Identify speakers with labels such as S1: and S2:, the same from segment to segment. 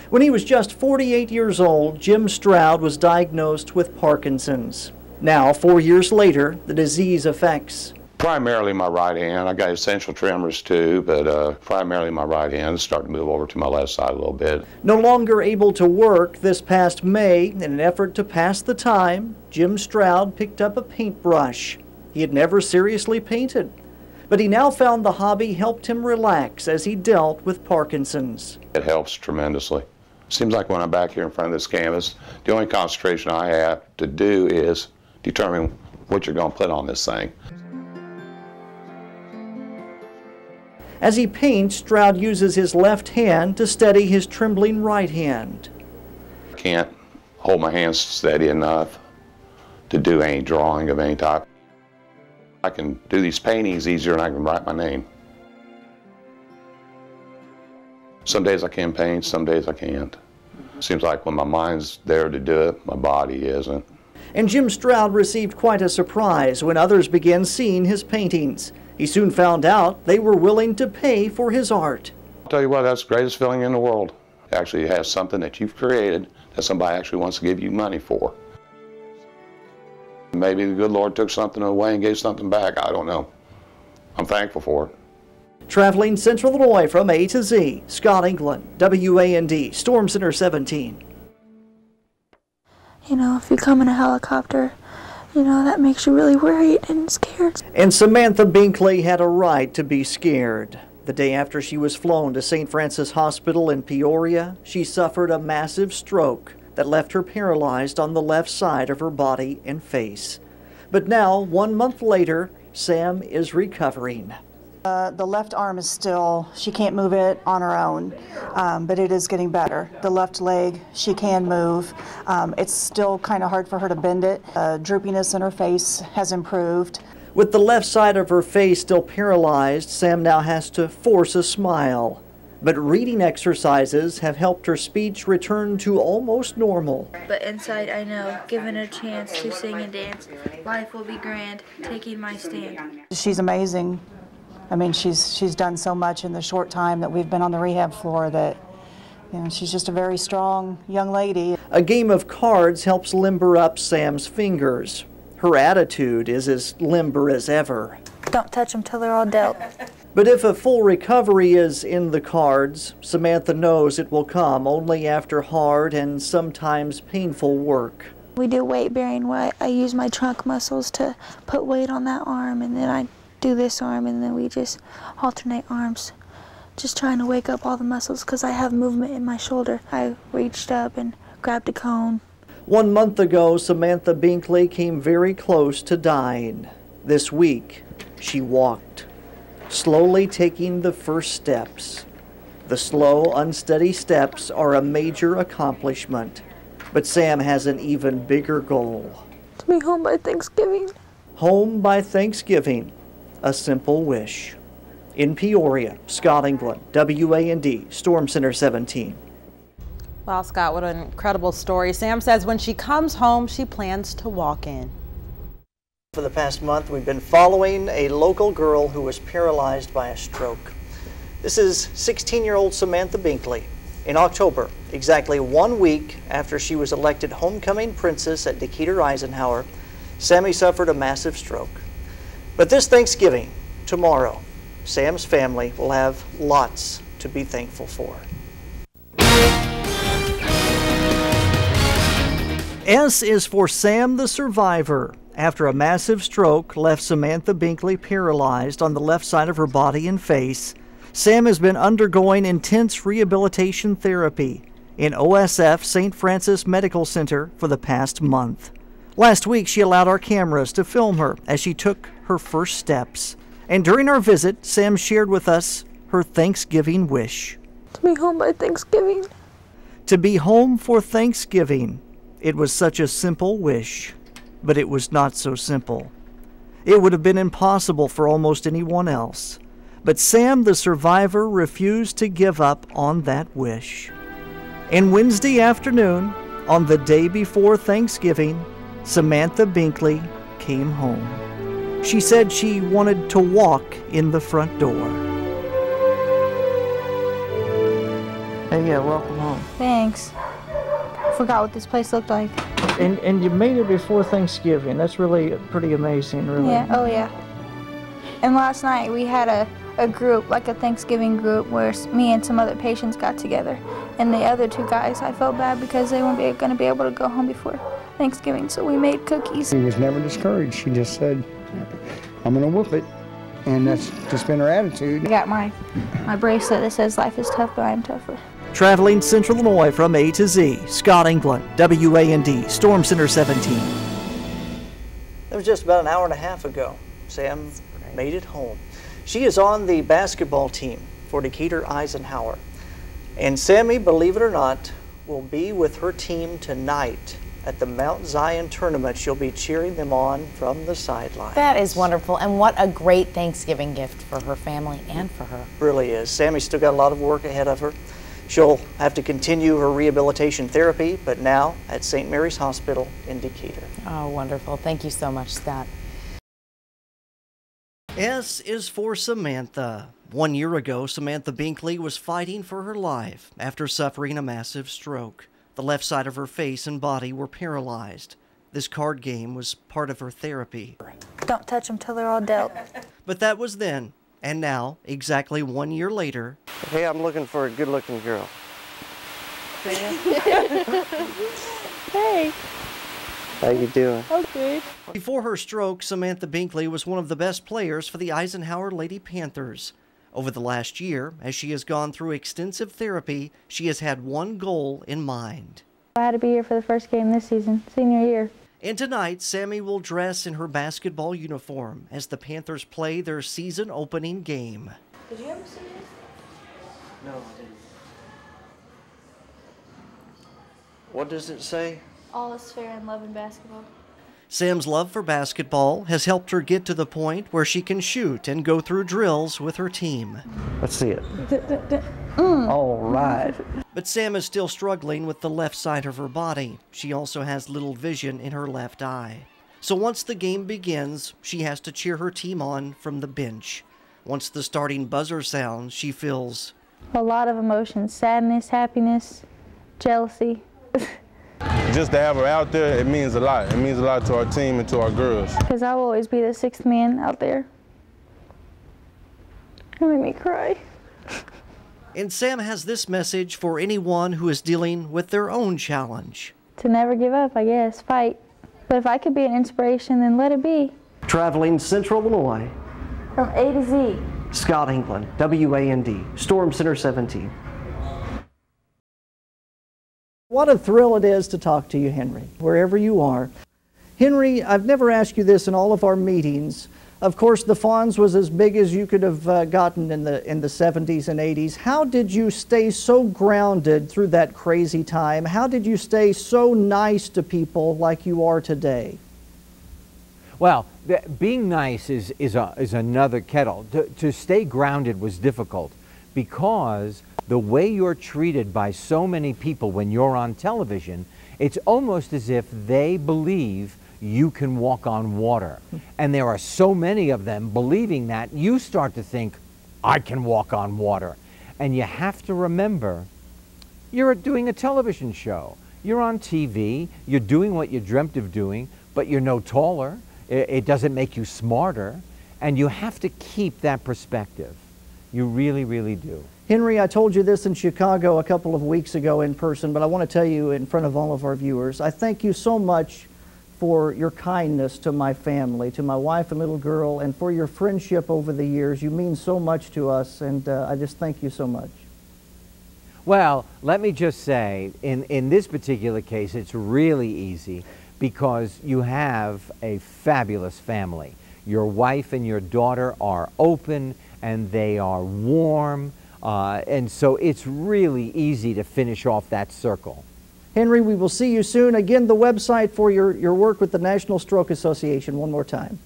S1: When he was just 48 years old, Jim Stroud was diagnosed with Parkinson's. Now, 4 years later, the disease affects
S2: primarily my right hand. I got essential tremors too, but primarily my right hand. Starting to move over to my left side a little bit.
S1: No longer able to work this past May, in an effort to pass the time, Jim Stroud picked up a paintbrush. He had never seriously painted, but he now found the hobby helped him relax as he dealt with Parkinson's.
S2: It helps tremendously. Seems like when I'm back here in front of this canvas, the only concentration I have to do is determine what you're going to put on this thing.
S1: As he paints, Stroud uses his left hand to steady his trembling right hand.
S2: I can't hold my hands steady enough to do any drawing of any type. I can do these paintings easier than I can write my name. Some days I can paint, some days I can't. Seems like when my mind's there to do it, my body isn't.
S1: And Jim Stroud received quite a surprise when others began seeing his paintings. He soon found out they were willing to pay for his art.
S2: I'll tell you what, that's the greatest feeling in the world. Actually, have something that you've created that somebody actually wants to give you money for. Maybe the good Lord took something away and gave something back. I don't know. I'm thankful for it.
S1: Traveling Central Illinois from A to Z, Scott England, WAND, Storm Center 17.
S3: You know, if you come in a helicopter, you know, that makes you really worried and scared.
S1: And Samantha Binkley had a right to be scared. The day after she was flown to St. Francis Hospital in Peoria, she suffered a massive stroke that left her paralyzed on the left side of her body and face. But now, 1 month later, Sam is recovering.
S4: The left arm is still, she can't move it on her own, but it is getting better. The left leg, she can move. It's still kind of hard for her to bend it. Droopiness in her face has improved.
S1: With the left side of her face still paralyzed, Sam now has to force a smile. But reading exercises have helped her speech return to almost normal.
S3: But inside I know, given a chance to sing and dance, life will be grand, taking my stand.
S4: She's amazing. I mean, she's done so much in the short time that we've been on the rehab floor that, you know, she's just a very strong young lady.
S1: A game of cards helps limber up Sam's fingers. Her attitude is as limber as ever.
S3: Don't touch them till they're all dealt.
S1: But if a full recovery is in the cards, Samantha knows it will come only after hard and sometimes painful work.
S3: We do weight bearing. I use my trunk muscles to put weight on that arm, and then I do this arm, and then we just alternate arms, just trying to wake up all the muscles because I have movement in my shoulder. I reached up and grabbed a cone.
S1: 1 month ago, Samantha Binkley came very close to dying. This week, she walked, slowly taking the first steps. The slow, unsteady steps are a major accomplishment, but Sam has an even bigger goal.
S3: To be home by Thanksgiving.
S1: Home by Thanksgiving. A simple wish. In Peoria, Scott England, WAND, Storm Center 17.
S5: Wow, Scott, what an incredible story. Sam says when she comes home, she plans to walk in.
S1: For the past month, we've been following a local girl who was paralyzed by a stroke. This is 16-year-old Samantha Binkley. In October, exactly 1 week after she was elected homecoming princess at Decatur Eisenhower, Sammy suffered a massive stroke. But this Thanksgiving, tomorrow, Sam's family will have lots to be thankful for. S is for Sam the Survivor. After a massive stroke left Samantha Binkley paralyzed on the left side of her body and face, Sam has been undergoing intense rehabilitation therapy in OSF St. Francis Medical Center for the past month. Last week, she allowed our cameras to film her as she took her first steps. And during our visit, Sam shared with us her Thanksgiving wish.
S3: To be home by Thanksgiving.
S1: To be home for Thanksgiving. It was such a simple wish, but it was not so simple. It would have been impossible for almost anyone else. But Sam the Survivor refused to give up on that wish. And Wednesday afternoon, on the day before Thanksgiving, Samantha Binkley came home. She said she wanted to walk in the front door. Hey, yeah, welcome home.
S3: Thanks. Forgot what this place looked like.
S1: And you made it before Thanksgiving. That's really pretty amazing, really.
S3: Yeah, oh yeah. And last night we had a group, like a Thanksgiving group, where me and some other patients got together. And the other two guys, I felt bad because they weren't going to be able to go home before Thanksgiving, so we made cookies.
S6: She was never discouraged. She just said, I'm going to whoop it. And that's just been her attitude.
S3: I got my bracelet that says life is tough, but I'm tougher.
S1: Traveling Central Illinois from A to Z, Scott England, WAND, Storm Center 17. That was just about an hour and a half ago. Sam made it home. She is on the basketball team for Decatur Eisenhower. And Sammy, believe it or not, will be with her team tonight at the Mount Zion tournament. She'll be cheering them on from the sidelines.
S7: That is wonderful, and what a great Thanksgiving gift for her family and for her.
S1: Really is. Sammy's still got a lot of work ahead of her. She'll have to continue her rehabilitation therapy, but now at St. Mary's Hospital in Decatur.
S7: Oh, wonderful. Thank you so much, Scott.
S1: S is for Samantha. 1 year ago, Samantha Binkley was fighting for her life after suffering a massive stroke. The left side of her face and body were paralyzed. This card game was part of her therapy.
S3: Don't touch them till they're all dealt.
S1: But that was then, and now, exactly 1 year later.
S8: Hey, I'm looking for a good-looking girl.
S3: Hey.
S8: How you doing?
S3: Okay.
S1: Before her stroke, Samantha Binkley was one of the best players for the Eisenhower Lady Panthers. Over the last year, as she has gone through extensive therapy, she has had one goal in mind.
S3: I had to be here for the first game this season, senior year.
S1: And tonight, Sammy will dress in her basketball uniform as the Panthers play their season opening game.
S3: Did you ever see this?
S1: No, I didn't. What does it say?
S3: All is fair in love and basketball.
S1: Sam's love for basketball has helped her get to the point where she can shoot and go through drills with her team.
S8: Let's see it. All right.
S1: But Sam is still struggling with the left side of her body. She also has little vision in her left eye. So once the game begins, she has to cheer her team on from the bench. Once the starting buzzer sounds, she feels
S3: A lot of emotions, sadness, happiness, jealousy.
S9: Just to have her out there, it means a lot. It means a lot to our team and to our girls.
S3: Because I will always be the sixth man out there. It made me cry.
S1: And Sam has this message for anyone who is dealing with their own challenge.
S3: To never give up, I guess, fight. But if I could be an inspiration, then let it be.
S1: Traveling Central Illinois.
S3: From A to Z.
S1: Scott England, WAND, Storm Center 17. What a thrill it is to talk to you, Henry, wherever you are. Henry, I've never asked you this in all of our meetings. Of course, the Fonz was as big as you could have gotten in the 70s and 80s. How did you stay so grounded through that crazy time? How did you stay so nice to people like you are today?
S10: Well, being nice is another kettle. To stay grounded was difficult because the way you're treated by so many people when you're on television, it's almost as if they believe you can walk on water. And there are so many of them believing that, you start to think, I can walk on water. And you have to remember, you're doing a television show. You're on TV, you're doing what you dreamt of doing, but you're no taller. It doesn't make you smarter. And you have to keep that perspective. You really, really do.
S1: Henry, I told you this in Chicago a couple of weeks ago in person, but I want to tell you in front of all of our viewers, I thank you so much for your kindness to my family, to my wife and little girl, and for your friendship over the years. You mean so much to us, and I just thank you so much.
S10: Well, let me just say, in this particular case, it's really easy because you have a fabulous family. Your wife and your daughter are open, and they are warm. And so it's really easy to finish off that circle.
S1: Henry, we will see you soon. Again, the website for your work with the National Stroke Association, one more time.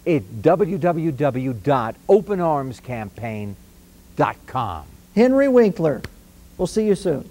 S10: It's www.openarmscampaign.com.
S1: Henry Winkler, we'll see you soon.